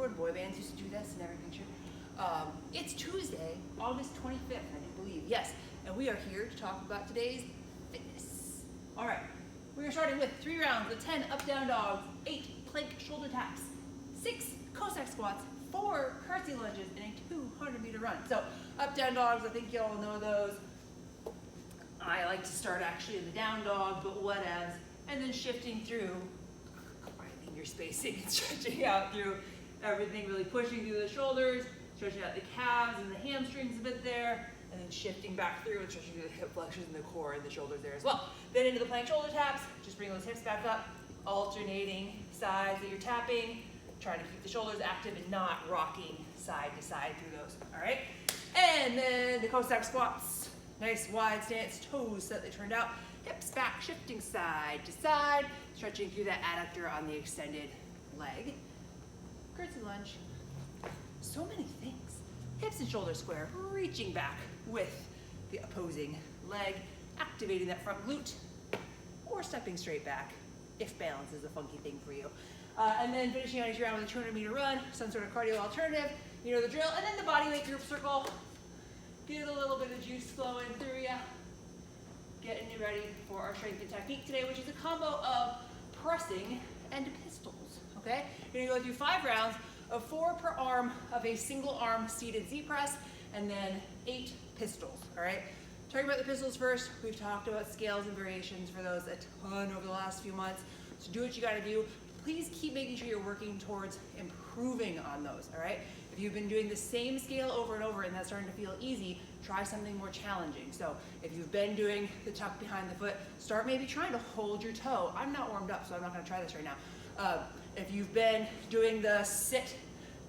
when boy bands used to do this in every picture. It's Tuesday, August 25th, I do believe, yes. And we are here to talk about today's fitness. All right, we are starting with 3 rounds of 10 up-down dogs, 8 plank shoulder taps, 6 Cossack squats, 4 curtsy lunges, and a 200-meter run. So up-down dogs, I think you all know those. I like to start actually in the down dog, but whatevs, and then shifting through, finding your spacing and stretching out through everything, really pushing through the shoulders, stretching out the calves and the hamstrings a bit there, and then shifting back through and stretching through the hip flexors and the core and the shoulders there as well. Then into the plank shoulder taps, just bring those hips back up, alternating sides that you're tapping, trying to keep the shoulders active and not rocking side to side through those, all right? And then the Cossack squats, nice wide stance, toes slightly turned out, hips back, shifting side to side, stretching through that adductor on the extended leg. Curtsy lunge, so many things. Hips and shoulders square, reaching back with the opposing leg, activating that front glute, or stepping straight back if balance is a funky thing for you. And then finishing out each round with a 200-meter run, some sort of cardio alternative, you know the drill, and then the body weight group circle. Get a little bit of juice flowing through you, getting you ready for our strength and technique today, which is a combo of pressing and pistols, okay? You're gonna go through 5 rounds of 4 per arm of a single arm seated Z press, and then 8 pistols, all right? Talking about the pistols first, we've talked about scales and variations for those a ton over the last few months, so do what you gotta do. Please keep making sure you're working towards improving on those, all right? If you've been doing the same scale over and over and that's starting to feel easy, try something more challenging. So if you've been doing the tuck behind the foot, start maybe trying to hold your toe. I'm not warmed up, so I'm not gonna try this right now. If you've been doing the sit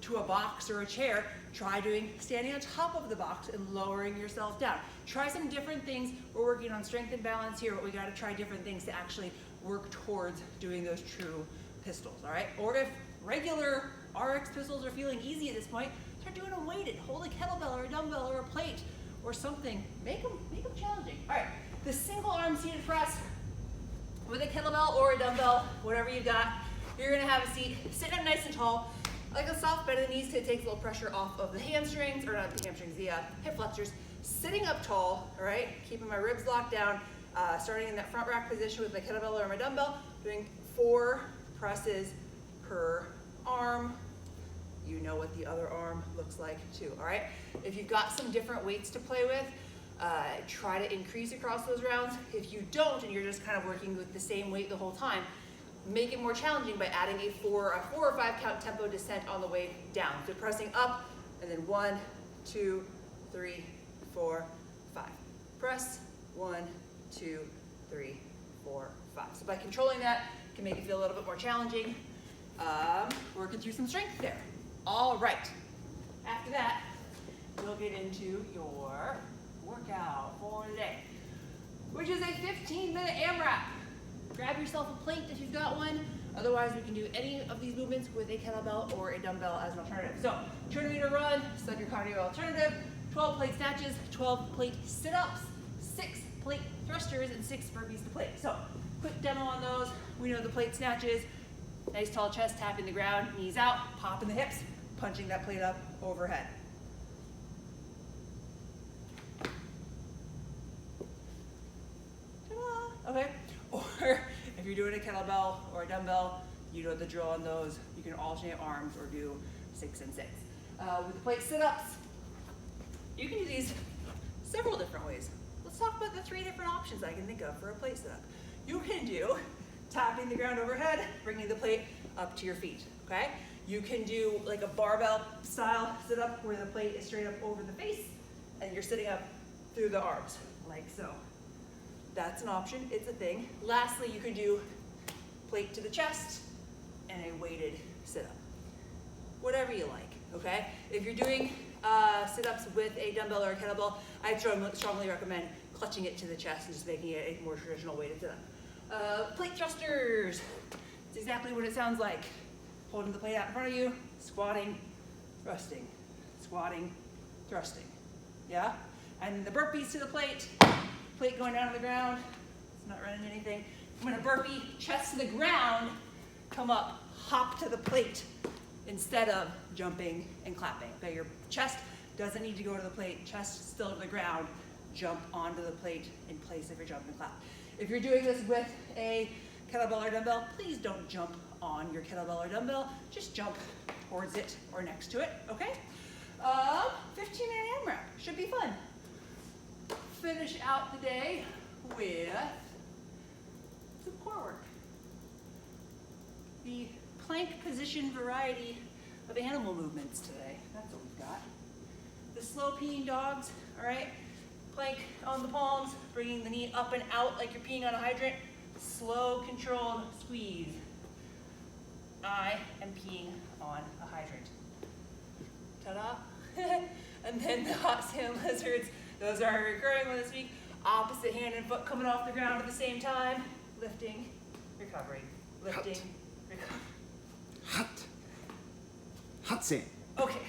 to a box or a chair, try doing standing on top of the box and lowering yourself down. Try some different things. We're working on strength and balance here, but we gotta try different things to actually work towards doing those true pistols, all right? Or if regular RX pistols are feeling easy at this point, start doing them weighted. Hold a kettlebell or a dumbbell or a plate or something. Make them challenging. All right, the single arm seated press with a kettlebell or a dumbbell, whatever you got, you're gonna have a seat, sit up nice and tall, like a soft bend of the knees to take a little pressure off of the hamstrings, or not the hamstrings, the hip flexors. Sitting up tall, all right, keeping my ribs locked down, starting in that front rack position with my kettlebell or my dumbbell, doing 4 presses per arm. You know what the other arm looks like too, all right? If you've got some different weights to play with, try to increase across those rounds. If you don't, and you're just kind of working with the same weight the whole time, make it more challenging by adding a 4 or 5 count tempo descent on the way down. So pressing up, and then 1, 2, 3, 4, 5. Press, 1, 2, 3, 4, 5. So by controlling that, can make it feel a little bit more challenging. Working through some strength there. All right, after that, we'll get into your workout for the day, which is a 15-minute AMRAP. Grab yourself a plate if you've got one. Otherwise, we can do any of these movements with a kettlebell or a dumbbell as an alternative. So, 200-meter run, set your cardio alternative, 12 plate snatches, 12 plate sit-ups, 6 plate thrusters, and 6 burpees to plate. So, quick demo on those. We know the plate snatches. Nice tall chest, tapping the ground, knees out, popping the hips, punching that plate up overhead. Ta-da! Okay, or if you're doing a kettlebell or a dumbbell, you know the drill on those. You can alternate arms or do 6 and 6. With the plate sit-ups, you can do these several different ways. Let's talk about the 3 different options I can think of for a plate sit-up. You can do tapping the ground overhead, bringing the plate up to your feet, okay? You can do like a barbell style sit up where the plate is straight up over the face and you're sitting up through the arms, like so. That's an option, it's a thing. Lastly, you can do plate to the chest and a weighted sit up. Whatever you like, okay? If you're doing sit-ups with a dumbbell or a kettlebell, I strongly recommend clutching it to the chest and just making it a more traditional weighted sit-up. Plate thrusters, it's exactly what it sounds like. Holding the plate out in front of you, squatting, thrusting, squatting, thrusting, yeah? And the burpees to the plate going down to the ground, it's not running anything. I'm gonna burpee, chest to the ground, come up, hop to the plate, instead of jumping and clapping. Okay, your chest doesn't need to go to the plate, chest still to the ground, jump onto the plate in place of your jump and clap. If you're doing this with a kettlebell or dumbbell, please don't jump on your kettlebell or dumbbell, just jump towards it or next to it, okay? 15-minute AMRAP, should be fun. Finish out the day with some core work. The plank position variety of animal movements today. That's what we've got. The slow peeing dogs, all right? Plank on the palms, bringing the knee up and out like you're peeing on a hydrant. Slow, controlled squeeze. I am peeing on a hydrant. Ta-da. And then the hot sand lizards, those are a recurring one this week. Opposite hand and foot coming off the ground at the same time. Lifting, recovering, lifting, recovering. Hot sand. Okay,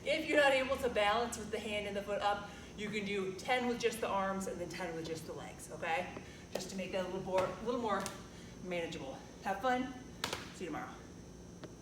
if you're not able to balance with the hand and the foot up, you can do 10 with just the arms and then 10 with just the legs, okay? Just to make that a little more manageable. Have fun, see you tomorrow.